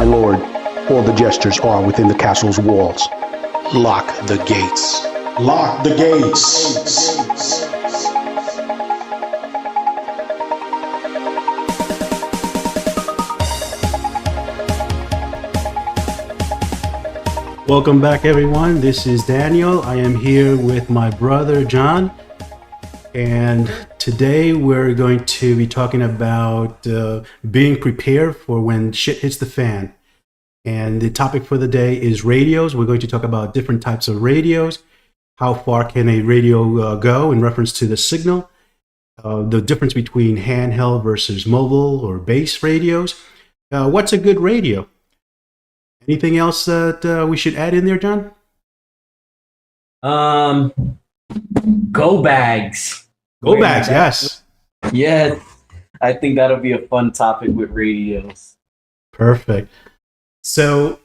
lord, all the jesters are within the castle's walls. Lock the gates. Lock the gates. Welcome back, everyone. This is Daniel. I am here with my brother, John. And today we're going to be talking about being prepared for when shit hits the fan. And the topic for the day is radios. We're going to talk about different types of radios. How far can a radio go in reference to the signal? The difference between handheld versus mobile or base radios. What's a good radio? Anything else that we should add in there, John? Go bags. Go bags, yes. Yes. I think that'll be a fun topic with radios. Perfect. So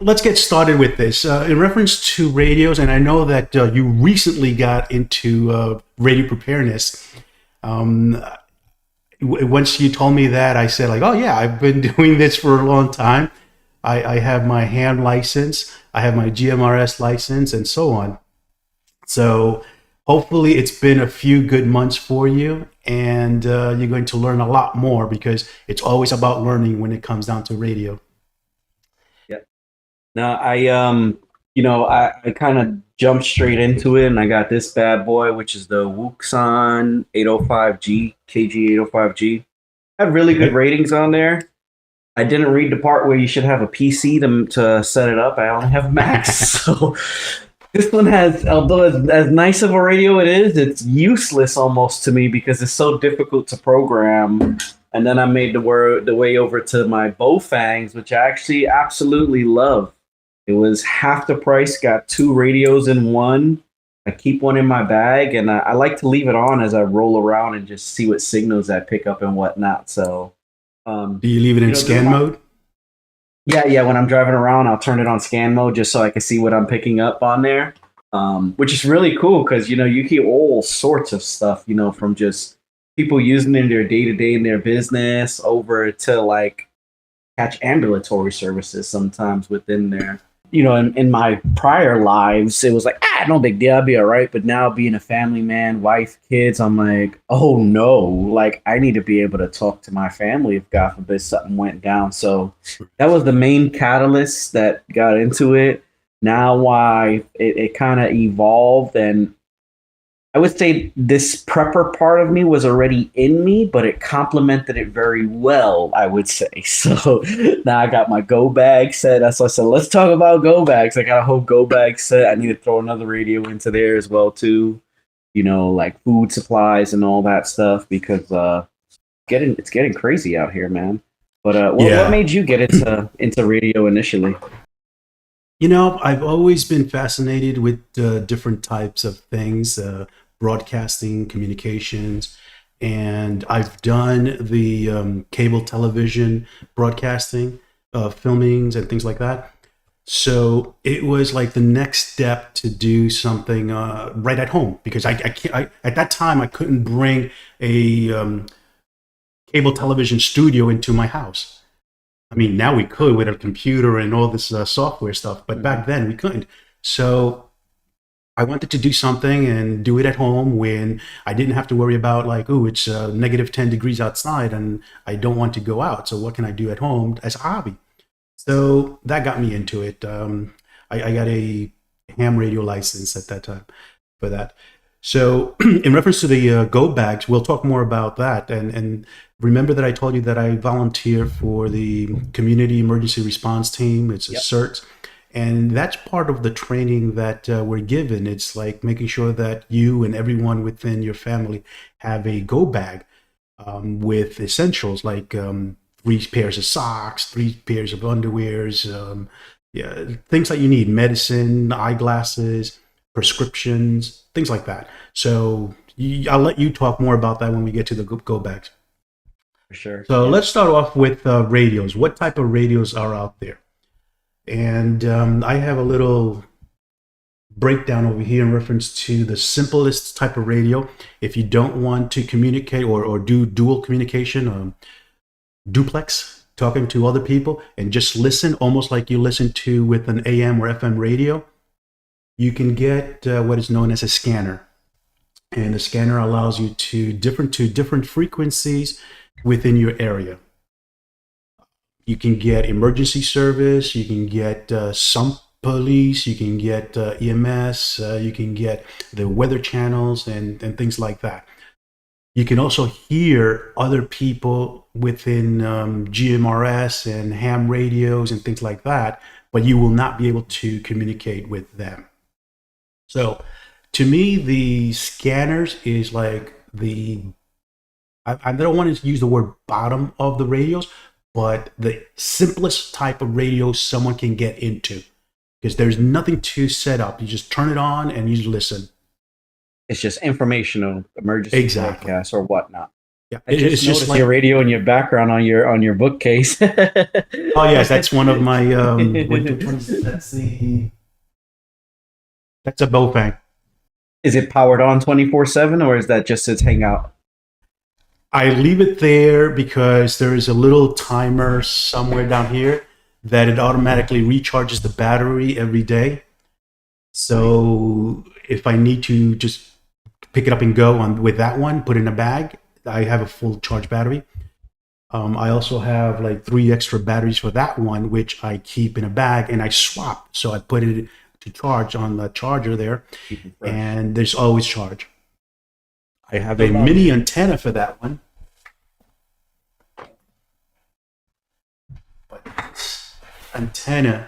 let's get started with this. In reference to radios, and I know that you recently got into radio preparedness. Once you told me that, I said, like, oh yeah, I've been doing this for a long time. I have my ham license, I have my GMRS license, and so on. So hopefully it's been a few good months for you, and you're going to learn a lot more, because it's always about learning when it comes down to radio. Yeah. Now I kind of jumped straight into it, and I got this bad boy, which is the Wuxan 805G, KG805G. I have really good ratings on there. I didn't read the part where you should have a PC to set it up. I only have Macs. So this one has, although as nice of a radio it is, it's useless almost to me because it's so difficult to program. And then I made the way over to my Bowfangs, which I actually absolutely love. It was half the price, got two radios in one. I keep one in my bag, and I like to leave it on as I roll around and just see what signals I pick up and whatnot. So. Do you leave it in scan mode? Yeah. When I'm driving around, I'll turn it on scan mode just so I can see what I'm picking up on there, which is really cool because, you hear all sorts of stuff, from just people using it in their day-to-day in their business over to, like, catch ambulatory services sometimes within there. In my prior lives, it was like, no big deal, I'll be all right. But now being a family man, wife, kids, I'm like, oh no, like I need to be able to talk to my family if God forbid something went down. So that was the main catalyst that got into it. Now why it kind of evolved, and I would say this prepper part of me was already in me, but it complemented it very well, I would say. So now I got my go bag set. That's why I said, let's talk about go bags. I got a whole go bag set. I need to throw another radio into there as well, too. Like food supplies and all that stuff, because it's getting crazy out here, man. But what made you get into radio initially? I've always been fascinated with different types of things, broadcasting, communications, and I've done the cable television broadcasting, filmings, and things like that. So it was like the next step to do something right at home, because I at that time I couldn't bring a cable television studio into my house. I mean, now we could with a computer and all this software stuff, but back then we couldn't. So I wanted to do something and do it at home when I didn't have to worry about, like, oh, it's negative 10 degrees outside and I don't want to go out. So what can I do at home as a hobby? So that got me into it. I got a ham radio license at that time for that. So in reference to the go bags, we'll talk more about that. And remember that I told you that I volunteer for the Community Emergency Response Team. It's a CERT. And that's part of the training that we're given. It's like making sure that you and everyone within your family have a go bag with essentials like 3 pairs of socks, 3 pairs of underwears, things that you need, medicine, eyeglasses, prescriptions, things like that. So I'll let you talk more about that when we get to the go bags. For sure. So let's start off with radios. What type of radios are out there? And I have a little breakdown over here in reference to the simplest type of radio. If you don't want to communicate or do dual communication, duplex talking to other people, and just listen, almost like you listen to with an AM or FM radio, you can get what is known as a scanner. And the scanner allows you to different frequencies within your area. You can get emergency service, you can get some police, you can get EMS, you can get the weather channels and things like that. You can also hear other people within GMRS and ham radios and things like that, but you will not be able to communicate with them. So to me, the scanners is like I don't want to use the word bottom of the radios, but the simplest type of radio someone can get into, because there's nothing to set up. You just turn it on and you listen. It's just informational emergency broadcast or whatnot. Yeah, it's just like your radio in your background on your bookcase. Oh yes, that's one of my. That's a Bofang. Is it powered on 24/7, or is that just its hangout? I leave it there because there is a little timer somewhere down here that it automatically recharges the battery every day. So if I need to just pick it up and go on with that one, put it in a bag, I have a full charge battery. I also have like 3 extra batteries for that one, which I keep in a bag and I swap. So I put it to charge on the charger there, and there's always charge. I have a mini antenna for that one. But this antenna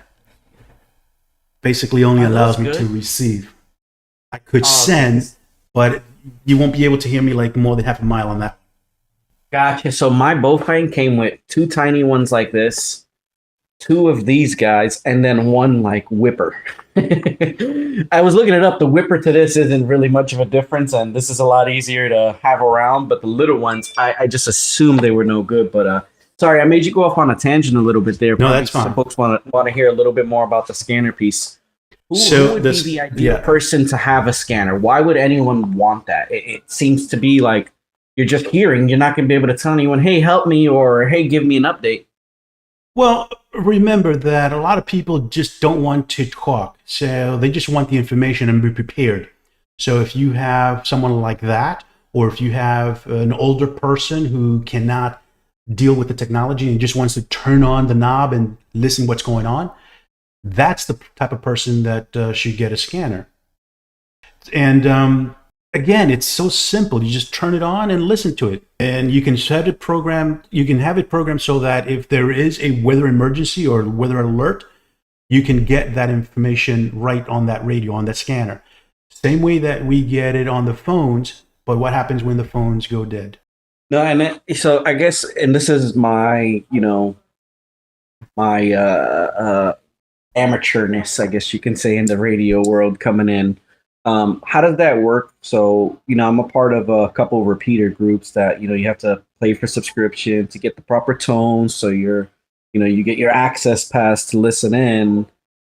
basically only allows me to receive. I could send, but you won't be able to hear me like more than half a mile on that. Gotcha. So my Bofang came with 2 tiny ones like this, 2 of these guys, and then 1 like whipper. I was looking it up. The whipper to this isn't really much of a difference, and this is a lot easier to have around. But the little ones, I just assumed they were no good. But sorry, I made you go off on a tangent a little bit there. No, that's fine. Some folks want to hear a little bit more about the scanner piece. Who would be the ideal person to have a scanner? Why would anyone want that? It seems to be like you're just hearing. You're not going to be able to tell anyone, hey, help me, or hey, give me an update. Well, remember that a lot of people just don't want to talk. So they just want the information and be prepared. So if you have someone like that, or if you have an older person who cannot deal with the technology and just wants to turn on the knob and listen what's going on, that's the type of person that should get a scanner. And again, it's so simple. You just turn it on and listen to it. And you can set it programmed. You can have it programmed so that if there is a weather emergency or weather alert, you can get that information right on that radio, on that scanner. Same way that we get it on the phones, but what happens when the phones go dead? No, and so I guess, and this is my, my amateurness, I guess you can say, in the radio world coming in. How does that work? So, I'm a part of a couple of repeater groups that, you have to pay for subscription to get the proper tones. So you get your access pass to listen in.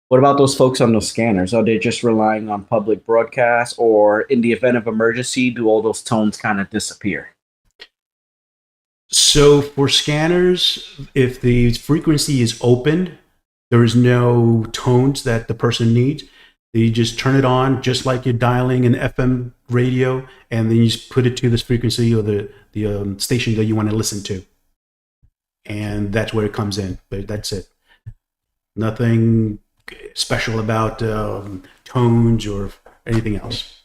What about those folks on those scanners? Are they just relying on public broadcasts, or in the event of emergency, do all those tones kind of disappear? So for scanners, if the frequency is opened, there is no tones that the person needs. You just turn it on, just like you're dialing an FM radio, and then you just put it to this frequency or the station that you want to listen to. And that's where it comes in. But that's it. Nothing special about tones or anything else.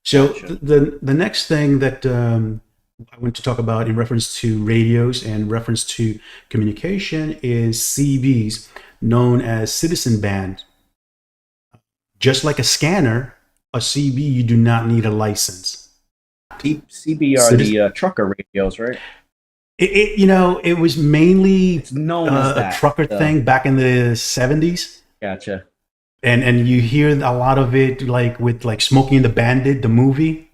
So the next thing that I want to talk about in reference to radios and reference to communication is CBs, known as citizen band. Just like a scanner, a CB, you do not need a license. CB are the trucker radios, right? It was mainly known as a trucker thing back in the 70s. Gotcha. And you hear a lot of it with Smokey and the Bandit, the movie,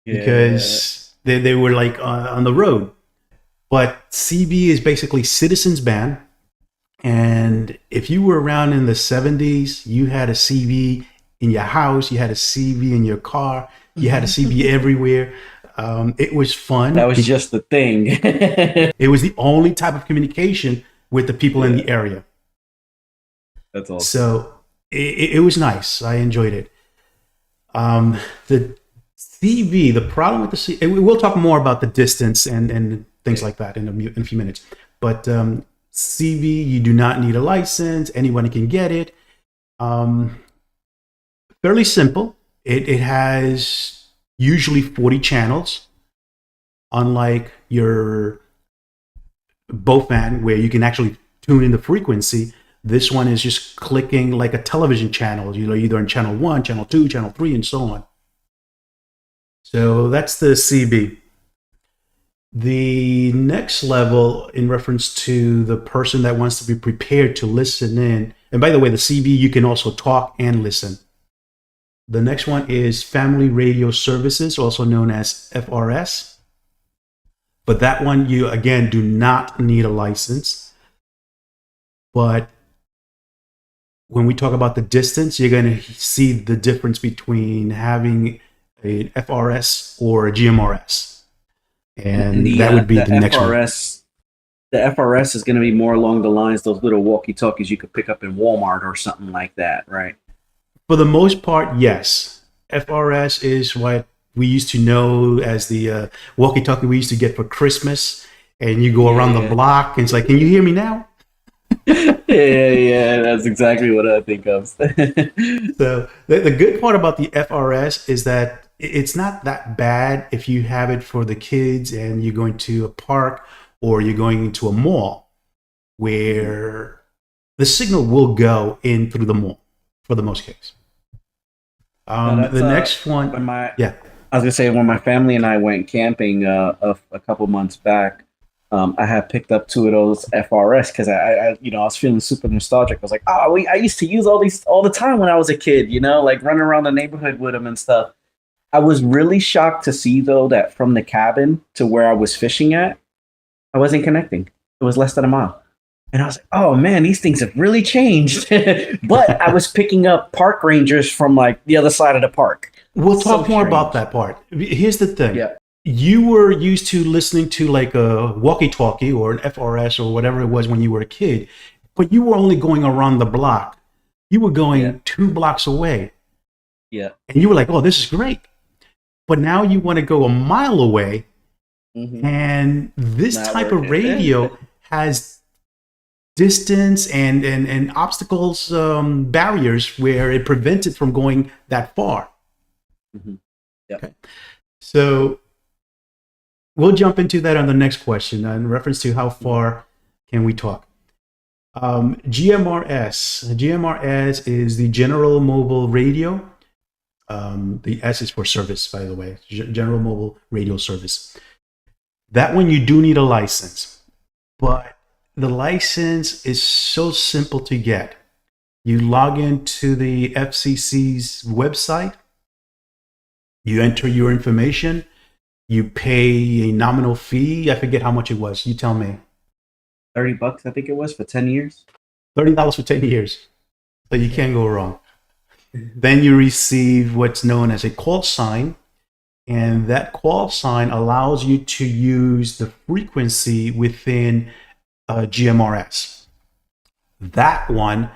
because they were on the road. But CB is basically citizens band. And if you were around in the 70s, you had a CB in your house, you had a CB in your car, you had a CB everywhere. It was fun. That was just the thing. It was the only type of communication with the people in the area. That's awesome. So it was nice. I enjoyed it. The CV, the problem with the CV, we'll talk more about the distance and things like that in a few minutes. But CV, you do not need a license. Anyone can get it. Fairly simple. It has usually 40 channels, unlike your Bofan, where you can actually tune in the frequency. This one is just clicking like a television channel, either in channel 1, channel 2, channel 3, and so on. So that's the CB. The next level, in reference to the person that wants to be prepared to listen in, and by the way, the CB, you can also talk and listen. The next one is Family Radio Services, also known as FRS. But that one, you, again, do not need a license. But when we talk about the distance, you're going to see the difference between having an FRS or a GMRS. And that would be the next FRS, one. The FRS is going to be more along the lines, those little walkie-talkies you could pick up in Walmart or something like that, right? For the most part, yes. FRS is what we used to know as the walkie-talkie we used to get for Christmas. And you go around the block and it's like, can you hear me now? Yeah, that's exactly what I think of. So the good part about the FRS is that it's not that bad if you have it for the kids and you're going to a park or you're going into a mall where the signal will go in through the mall for the most case. The next one, I was gonna say, when my family and I went camping a couple months back, I had picked up 2 of those FRS because I was feeling super nostalgic. I was like, I used to use all these all the time when I was a kid, like running around the neighborhood with them and stuff. I was really shocked to see, though, that from the cabin to where I was fishing at, I wasn't connecting. It was less than a mile. And I was like, oh, man, these things have really changed. But I was picking up park rangers from, like, the other side of the park. We'll talk more about that part. Here's the thing. Yeah. You were used to listening to, like, a walkie-talkie or an FRS or whatever it was when you were a kid, but you were only going around the block. You were going 2 blocks away. Yeah. And you were like, oh, this is great. But now you want to go a mile away, and this type of radio has distance and obstacles, barriers where it prevents it from going that far. Okay. So we'll jump into that on the next question in reference to how far can we talk. GMRS. GMRS is the General Mobile Radio. The S is for service, by the way, General Mobile Radio Service. That one you do need a license, but the license is so simple to get. You log into the FCC's website, you enter your information, you pay a nominal fee. I forget how much it was. You tell me. $30, I think it was, for 10 years. $30 for 10 years. So you can't go wrong. Then you receive what's known as a call sign, and that call sign allows you to use the frequency within GMRS. That one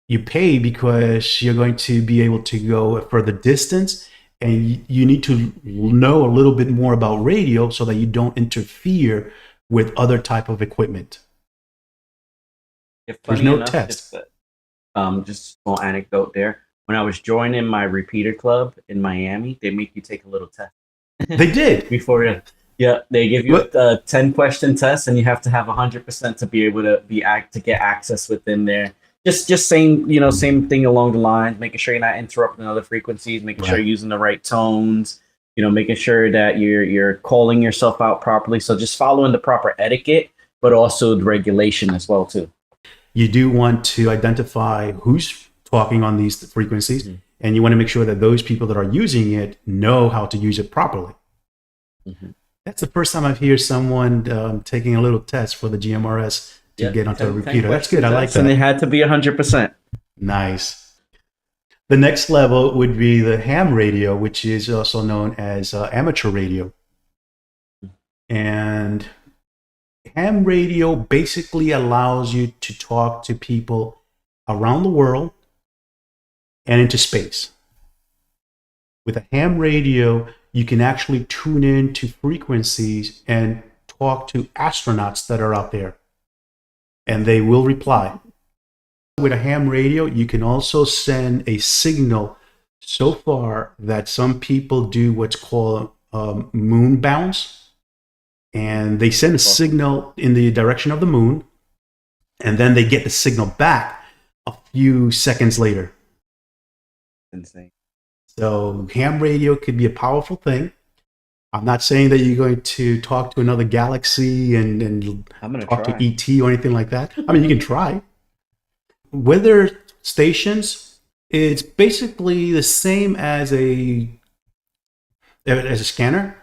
you pay because you're going to be able to go a further distance, and you need to know a little bit more about radio so that you don't interfere with other type of equipment. There's no test. Just a small anecdote there. When I was joining my repeater club in Miami, they make you take a little test. They did? Before, they give you a 10-question test, and you have to have 100% to be able to get access within there. Just same thing along the lines, making sure you're not interrupting other frequencies, making sure you're using the right tones, making sure that you're calling yourself out properly. So just following the proper etiquette, but also the regulation as well too. You do want to identify who's talking on these frequencies, and you want to make sure that those people that are using it know how to use it properly. That's the first time I've heard someone taking a little test for the GMRS to get onto a repeater. That's good. I like that. And it had to be 100%. Nice. The next level would be the ham radio, which is also known as amateur radio. And ham radio basically allows you to talk to people around the world and into space. With a ham radio, you can actually tune in to frequencies and talk to astronauts that are out there, and they will reply. With a ham radio, you can also send a signal so far that some people do what's called moon bounce, and they send a signal in the direction of the moon, and then they get the signal back a few seconds later. Insane. So ham radio could be a powerful thing. I'm not saying that you're going to talk to another galaxy and I'm gonna talk try. to ET or anything like that. I mean, you can try. Weather stations, it's basically the same as a scanner,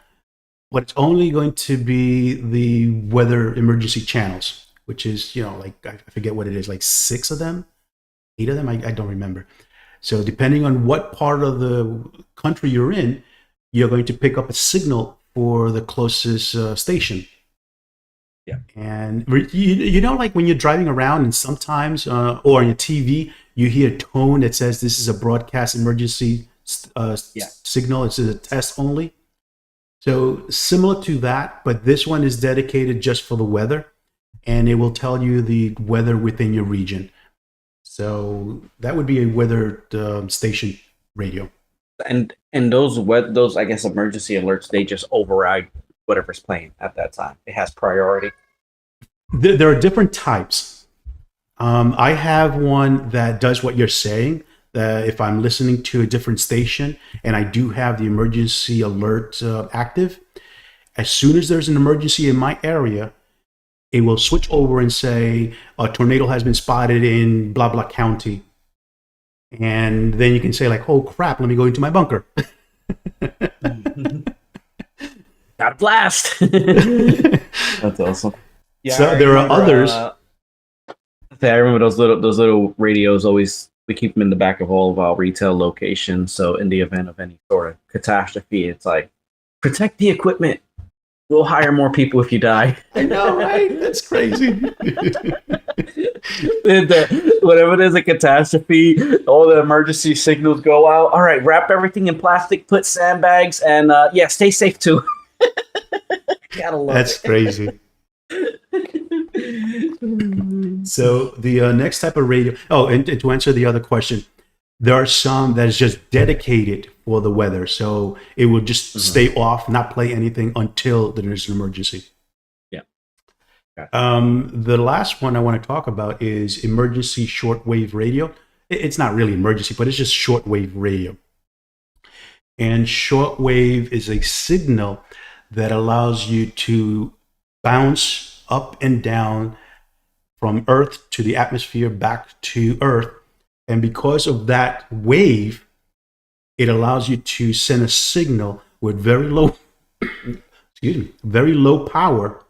but it's only going to be the weather emergency channels, which is, like, I forget what it is, like 6 of them, 8 of them, I don't remember. So depending on what part of the country you're in, you're going to pick up a signal for the closest station. Yeah. And like when you're driving around and sometimes, or on your TV, you hear a tone that says this is a broadcast emergency signal. It's a test only. So similar to that, but this one is dedicated just for the weather, and it will tell you the weather within your region. So that would be a weather station radio. And those I guess emergency alerts, they just override whatever's playing at that time. It has priority. There are different types. I have one that does what you're saying. That if I'm listening to a different station and I do have the emergency alert active, as soon as there's an emergency in my area, it will switch over and say a tornado has been spotted in blah blah county, and then you can say like, "Oh crap, let me go into my bunker." Got a blast. That's awesome. Yeah, so there are others. I remember those little radios. Always, we keep them in the back of all of our retail locations. So in the event of any sort of catastrophe, it's like, protect the equipment. We'll hire more people if you die. I know, right? That's crazy. Whenever there's a catastrophe, all the emergency signals go out. All right, wrap everything in plastic, put sandbags, and stay safe too. Gotta love That's it. crazy. So the next type of radio. Oh, and to answer the other question, there are some that is just dedicated for the weather. So it will just stay off, not play anything until there's an emergency. Yeah. The last one I want to talk about is emergency shortwave radio. It's not really emergency, but it's just shortwave radio. And shortwave is a signal that allows you to bounce up and down from Earth to the atmosphere back to Earth. And because of that wave, it allows you to send a signal with very low, very low power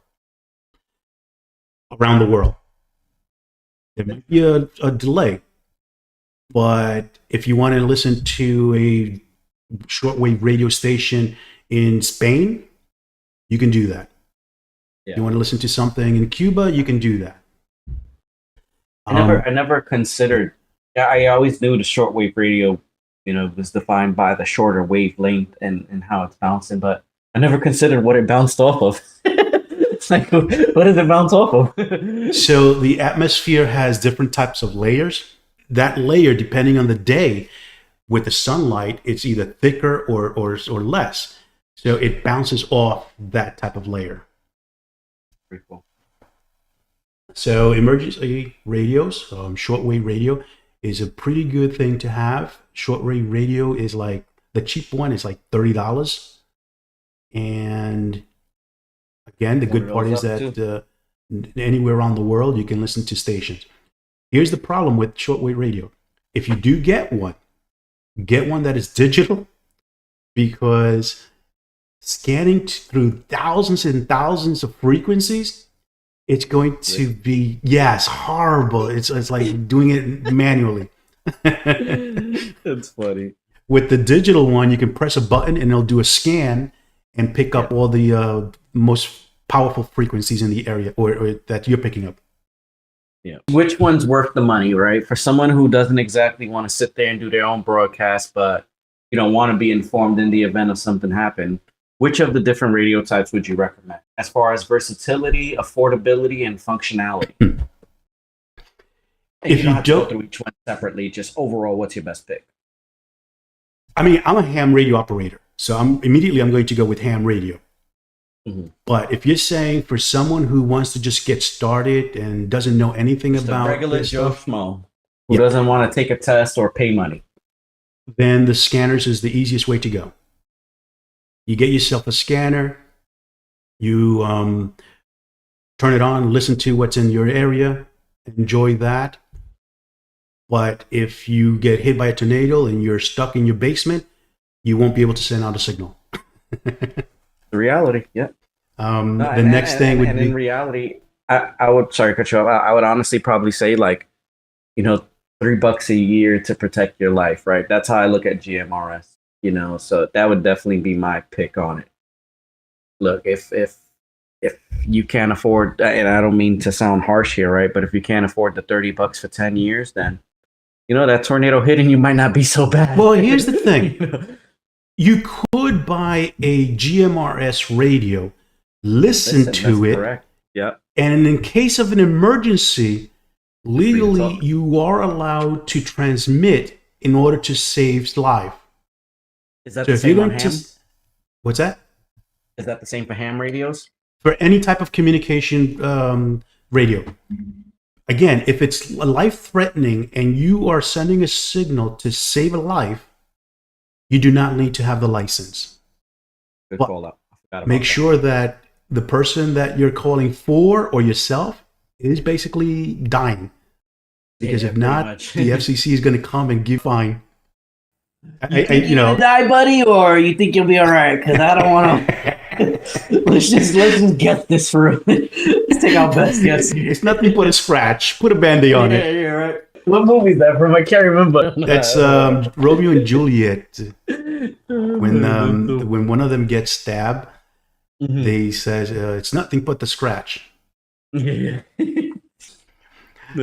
around the world. There might be a delay, but if you want to listen to a shortwave radio station in Spain, you can do that. Yeah. You want to listen to something in Cuba, you can do that. I never considered. I always knew the shortwave radio, was defined by the shorter wavelength and how it's bouncing, but I never considered what it bounced off of. It's like, what does it bounce off of? So the atmosphere has different types of layers. That layer, depending on the day, with the sunlight, it's either thicker or less. So it bounces off that type of layer. Pretty cool. So emergency radios, shortwave radio, is a pretty good thing to have. Shortwave radio is like, the cheap one is like $30. And again, the good part is that anywhere around the world, you can listen to stations. Here's the problem with shortwave radio. If you do get one that is digital, because scanning through thousands and thousands of frequencies, it's going to be, it's horrible. It's like doing it manually. That's funny. With the digital one, you can press a button and it'll do a scan and pick up all the most powerful frequencies in the area or that you're picking up. Yeah. Which one's worth the money, right? For someone who doesn't exactly want to sit there and do their own broadcast, but you don't want to be informed in the event of something happen, which of the different radio types would you recommend as far as versatility, affordability, and functionality? If you don't go through each one separately, just overall, what's your best pick? I mean, I'm a ham radio operator, so I'm going to go with ham radio. Mm-hmm. But if you're saying for someone who wants to just get started and doesn't know anything just about a regular Joe Schmo who doesn't want to take a test or pay money, then the scanners is the easiest way to go. You get yourself a scanner, you turn it on, listen to what's in your area, enjoy that. But if you get hit by a tornado and you're stuck in your basement, you won't be able to send out a signal. The reality, yeah. The next thing would be... in reality, I would, sorry to cut you off, I would honestly probably say like, $3 a year to protect your life, right? That's how I look at GMRS, so that would definitely be my pick on it. Look, if you can't afford, and I don't mean to sound harsh here, right? But if you can't afford the $30 for 10 years, then, that tornado hitting you might not be so bad. Well, here's the thing. You could buy a GMRS radio, listen to it, correct. Yep. And in case of an emergency, legally you are allowed to transmit in order to save life. Is that the same on ham? What's that? Is that the same for ham radios? For any type of communication radio. Again, if it's life-threatening and you are sending a signal to save a life, you do not need to have the license. Good call out. Make sure that the person that you're calling for or yourself is basically dying. Because if not, the FCC is going to come and give fine. You die, buddy, or you think you'll be all right? Because I don't want to. let's just get this for a minute. Let's take our best guess. It's nothing but a scratch. Put a Band-Aid on it. Yeah, right. What movie is that from? I can't remember. That's Romeo and Juliet. When one of them gets stabbed, they says it's nothing but the scratch. Yeah.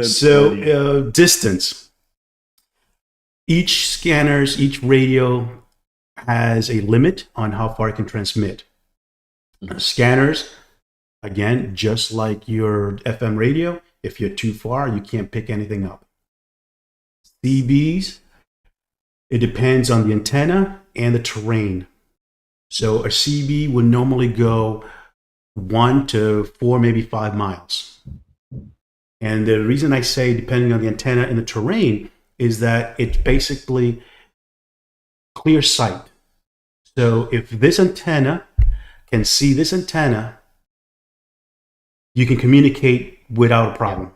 So distance. Each radio has a limit on how far it can transmit. Scanners, again, just like your FM radio, if you're too far, you can't pick anything up. CBs, it depends on the antenna and the terrain. So a CB would normally go 1 to 4, maybe 5 miles. And the reason I say depending on the antenna and the terrain is that it's basically clear sight. So if this antenna can see this antenna, you can communicate without a problem.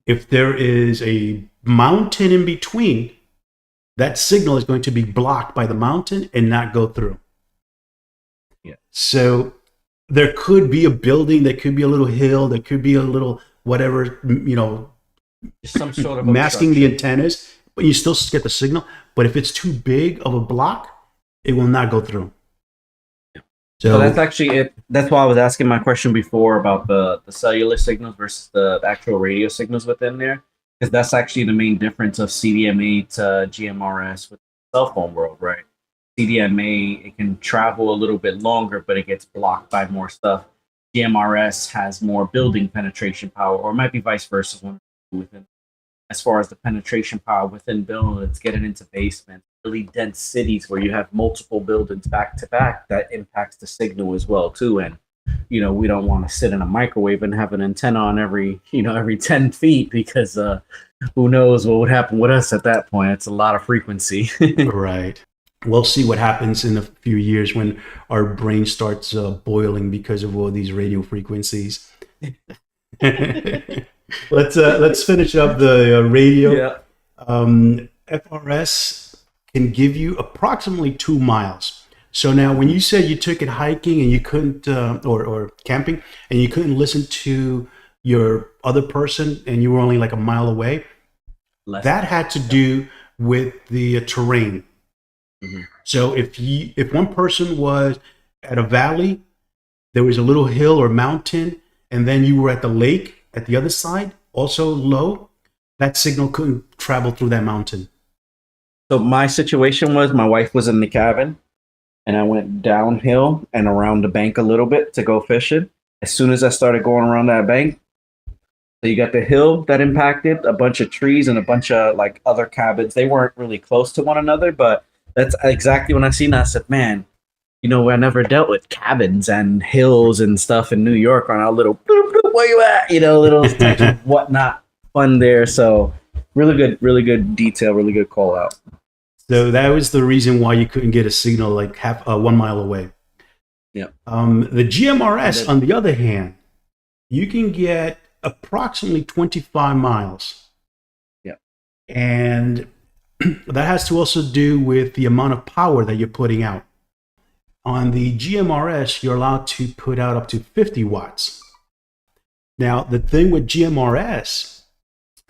If there is a mountain in between, that signal is going to be blocked by the mountain and not go through. Yeah. So there could be a building, there could be a little hill, there could be a little whatever, some sort of masking the antennas, but you still get the signal. But if it's too big of a block, it will not go through. Yeah. So that's actually it. That's why I was asking my question before about the cellular signals versus the actual radio signals within there, because that's actually the main difference of CDMA to GMRS with the cell phone world, right? CDMA, it can travel a little bit longer, but it gets blocked by more stuff. GMRS has more building penetration power, or it might be vice versa. Within, as far as the penetration power within buildings, getting into basements, really dense cities where you have multiple buildings back to back, that impacts the signal as well too. And we don't want to sit in a microwave and have an antenna on every 10 feet because who knows what would happen with us at that point. It's a lot of frequency. Right. We'll see what happens in a few years when our brain starts boiling because of all these radio frequencies. Let's finish up the radio. Yeah. FRS can give you approximately 2 miles. So now when you said you took it hiking and you couldn't, or camping, and you couldn't listen to your other person and you were only like a mile away, that had to do with the terrain. Mm-hmm. So if one person was at a valley there was a little hill or mountain, and then you were at the lake at the other side, also low, that signal couldn't travel through that mountain. So my situation was my wife was in the cabin, and I went downhill and around the bank a little bit to go fishing. As soon as I started going around that bank, so you got the hill that impacted, a bunch of trees and a bunch of like other cabins. They weren't really close to one another, but that's exactly when I seen that. I said, man, you know, I never dealt with cabins and hills and stuff in New York on our little bloop, bloop, where you at? You know, little types of whatnot fun there. So really good detail, really good call out. So that was the reason why you couldn't get a signal like 1 mile away. Yeah. The GMRS, on the other hand, you can get approximately 25 miles. Yeah. And that has to also do with the amount of power that you're putting out. On the GMRS, you're allowed to put out up to 50 watts. Now, the thing with GMRS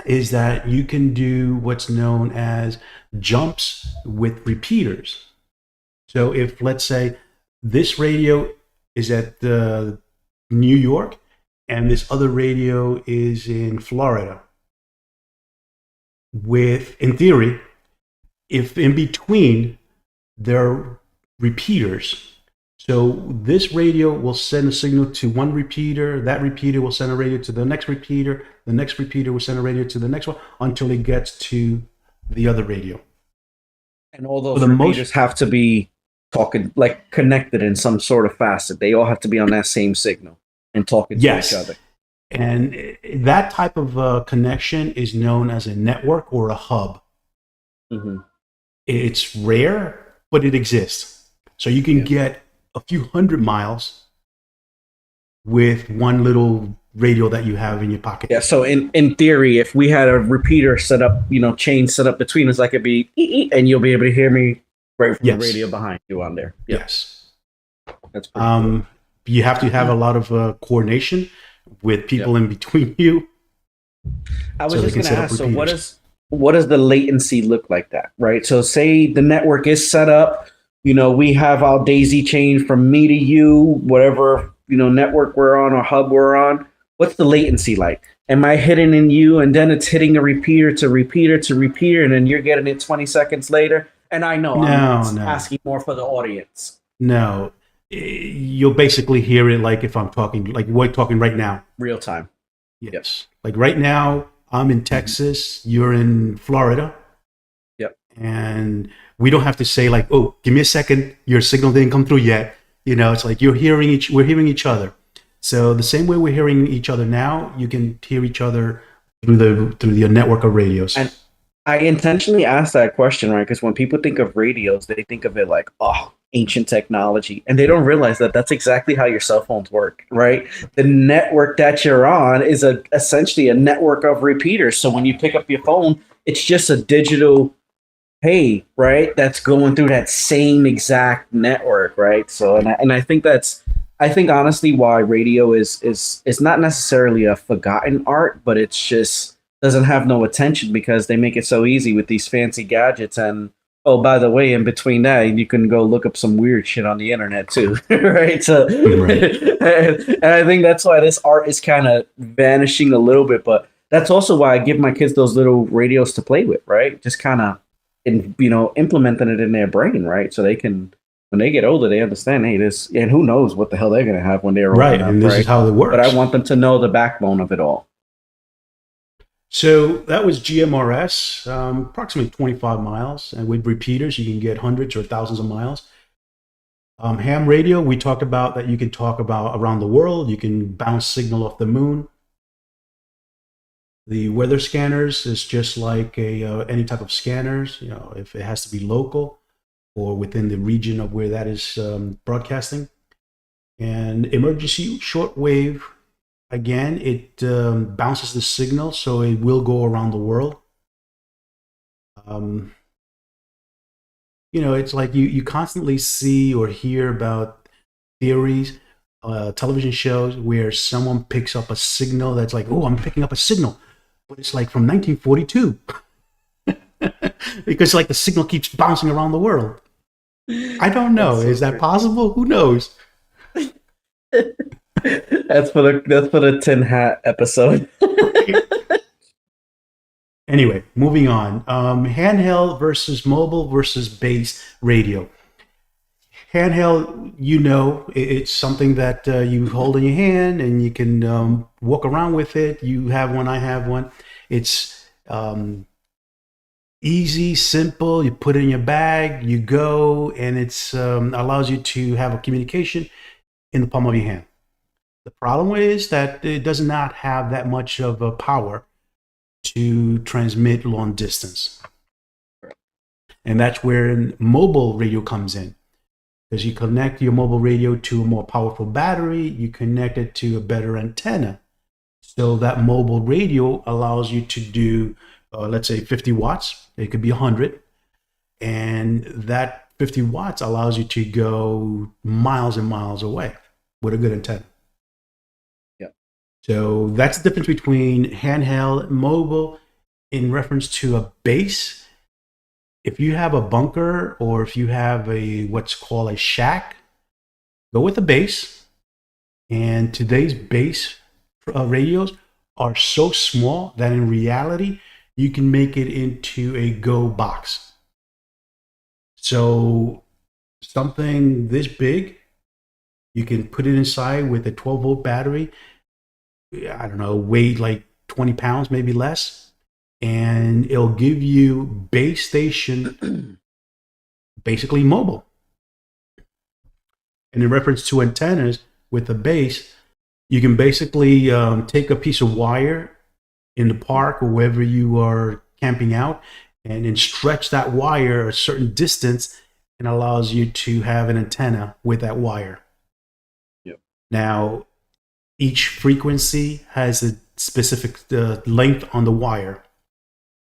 is that you can do what's known as jumps with repeaters. So if, let's say, this radio is at New York and this other radio is in Florida, in theory, if in between there are repeaters, so this radio will send a signal to one repeater, that repeater will send a radio to the next repeater will send a radio to the next one until it gets to the other radio. And all those repeaters have to be talking, like connected in some sort of facet. They all have to be on that same signal and talking to each other. And that type of connection is known as a network or a hub. Mm-hmm. It's rare, but it exists. So you can get a few hundred miles with one little radio that you have in your pocket. Yeah, so in theory, if we had a repeater set up, chain set up between us, I could be, and you'll be able to hear me right from the radio behind you on there. Yep. Yes. That's pretty cool. You have to have a lot of coordination with people in between you. I was just going to ask, so what does the latency look like that, right? So say the network is set up, we have our daisy chain from me to you, whatever, network we're on or hub we're on. What's the latency like? Am I hitting in you and then it's hitting a repeater to repeater to repeater and then you're getting it 20 seconds later? And I know I'm asking more for the audience. No, you'll basically hear it like if I'm talking, like we're talking right now. Real time. Yes. Like right now, I'm in Texas, you're in Florida. Yep. And we don't have to say like, oh, give me a second, your signal didn't come through yet. It's like we're hearing each other. So the same way we're hearing each other now, you can hear each other through the network of radios. And I intentionally asked that question, right? Because when people think of radios, they think of it like, ancient technology. And they don't realize that that's exactly how your cell phones work, right? The network that you're on is essentially a network of repeaters. So when you pick up your phone, it's just a digital hey, right? That's going through that same exact network, right? So, and I think honestly why radio is not necessarily a forgotten art, but it's just doesn't have no attention because they make it so easy with these fancy gadgets. And oh, by the way, in between that, you can go look up some weird shit on the internet too, right? So, and I think that's why this art is kind of vanishing a little bit. But that's also why I give my kids those little radios to play with, right? Just kind of, implementing it in their brain, right? So they can, when they get older, they understand, hey, this, and who knows what the hell they're going to have when they're right, and this is how it works. But I want them to know the backbone of it all. So that was GMRS, approximately 25 miles, and with repeaters, you can get hundreds or thousands of miles. Ham radio, we talked about that you can talk about around the world. You can bounce signal off the moon. The weather scanners is just like any type of scanners, if it has to be local or within the region of where that is broadcasting. And emergency shortwave, again, it bounces the signal, so it will go around the world. It's like you constantly see or hear about theories, television shows where someone picks up a signal that's like, oh, I'm picking up a signal. But it's like from 1942 because like the signal keeps bouncing around the world. I don't know. Is that possible? Who knows? That's for the tin hat episode. Anyway, moving on. Handheld versus mobile versus base radio. Handheld, it's something that you hold in your hand and you can walk around with it. You have one, I have one. It's easy, simple. You put it in your bag, you go, and it's allows you to have a communication in the palm of your hand. The problem is that it does not have that much of a power to transmit long distance. And that's where mobile radio comes in. Because you connect your mobile radio to a more powerful battery, you connect it to a better antenna. So that mobile radio allows you to do, let's say 50 watts. It could be 100. And that 50 watts allows you to go miles and miles away with a good antenna. So that's the difference between handheld and mobile in reference to a base. If you have a bunker or if you have what's called a shack, go with a base. And today's base radios are so small that in reality, you can make it into a go box. So something this big, you can put it inside with a 12-volt battery. I don't know, weigh like 20 pounds, maybe less. And it'll give you base station, basically mobile. And in reference to antennas with the base, you can basically take a piece of wire in the park or wherever you are camping out and then stretch that wire a certain distance and allows you to have an antenna with that wire. Yep. Now, each frequency has a specific length on the wire.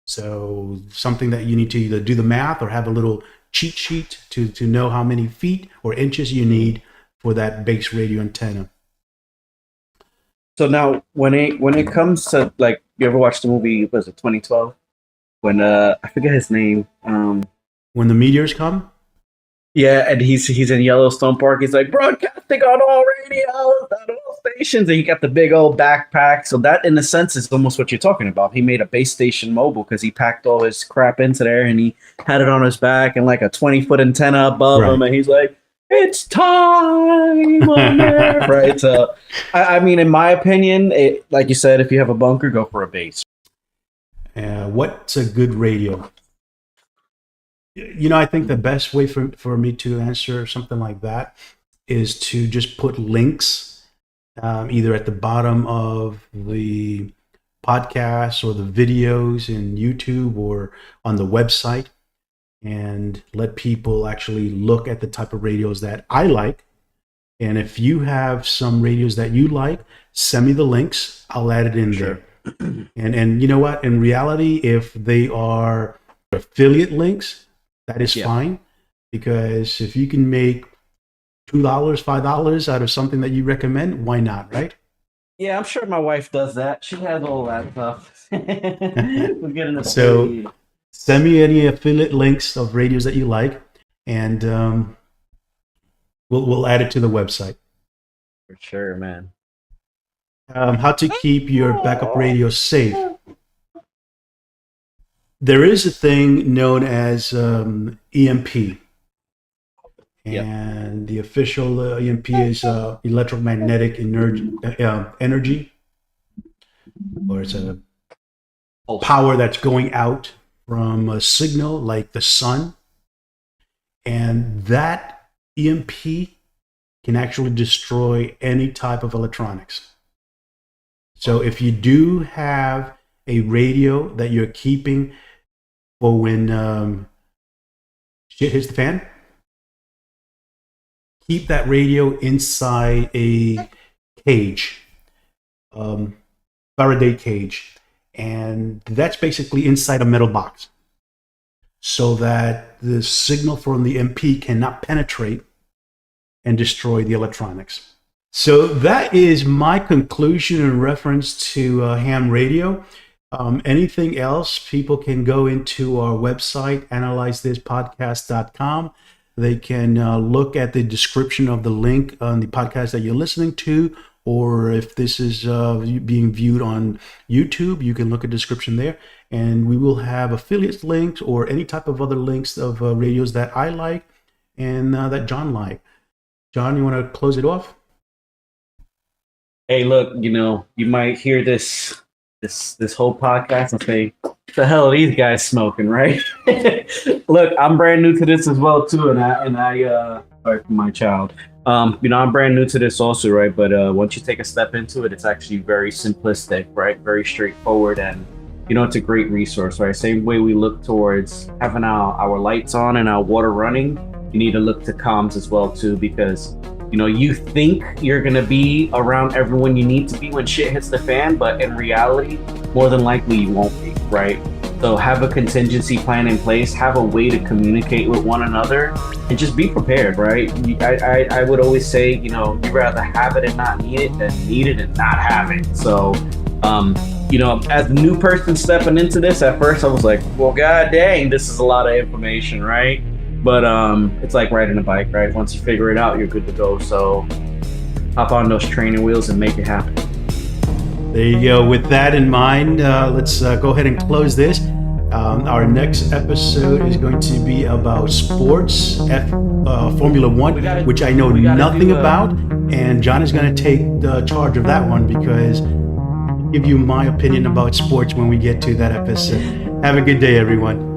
So something that you need to either do the math or have a little cheat sheet to know how many feet or inches you need for that base radio antenna. So now, when it comes to, like, you ever watched the movie, was it 2012? When I forget his name. When the meteors come? Yeah, and he's in Yellowstone Park. He's like, broadcasting on all radios, on all stations, and he got the big old backpack. So that, in a sense, is almost what you're talking about. He made a base station mobile because he packed all his crap into there, and he had it on his back and like a 20-foot antenna above him, and he's like, it's time on Earth. Right? So, I mean, in my opinion, like you said, if you have a bunker, go for a base. What's a good radio? I think the best way for me to answer something like that is to just put links either at the bottom of the podcast or the videos in YouTube or on the website and let people actually look at the type of radios that I like. And if you have some radios that you like, send me the links. I'll add it in there. And you know what? In reality, if they are affiliate links, that is fine, because if you can make $2, $5 out of something that you recommend, why not, right? Yeah, I'm sure my wife does that. She has all that stuff. We're getting so send me any affiliate links of radios that you like, and we'll add it to the website. For sure, man. How to keep your backup radio safe. There is a thing known as EMP, and the official EMP is electromagnetic energy, or it's a power that's going out from a signal like the sun, and that EMP can actually destroy any type of electronics. So if you do have a radio that you're keeping for when shit hits the fan, keep that radio inside a cage, Faraday cage, and that's basically inside a metal box, so that the signal from the MP cannot penetrate and destroy the electronics. So that is my conclusion in reference to ham radio. Anything else, people can go into our website, analyzethispodcast.com. they can look at the description of the link on the podcast that you're listening to, or if this is being viewed on YouTube, you can look at the description there, and we will have affiliate links or any type of other links of radios that I like and that John liked. John, you want to close it off? Hey, look, you might hear this whole podcast and say, "What the hell are these guys smoking?" Right? Look, I'm brand new to this as well too, and I sorry for my child. I'm brand new to this also, right? But once you take a step into it, it's actually very simplistic, right? Very straightforward, and it's a great resource, right? Same way we look towards having our lights on and our water running, you need to look to comms as well too, because you think you're gonna be around everyone you need to be when shit hits the fan, but in reality, more than likely you won't be, right? So have a contingency plan in place, have a way to communicate with one another, and just be prepared, right? I would always say, you'd rather have it and not need it than need it and not have it. So, as a new person stepping into this, at first I was like, well, god dang, this is a lot of information, right? But it's like riding a bike, right? Once you figure it out, you're good to go. So hop on those training wheels and make it happen. There you go. With that in mind, let's go ahead and close this. Our next episode is going to be about sports, Formula One, which I know nothing about. And John is going to take the charge of that one because I'll give you my opinion about sports when we get to that episode. Have a good day, everyone.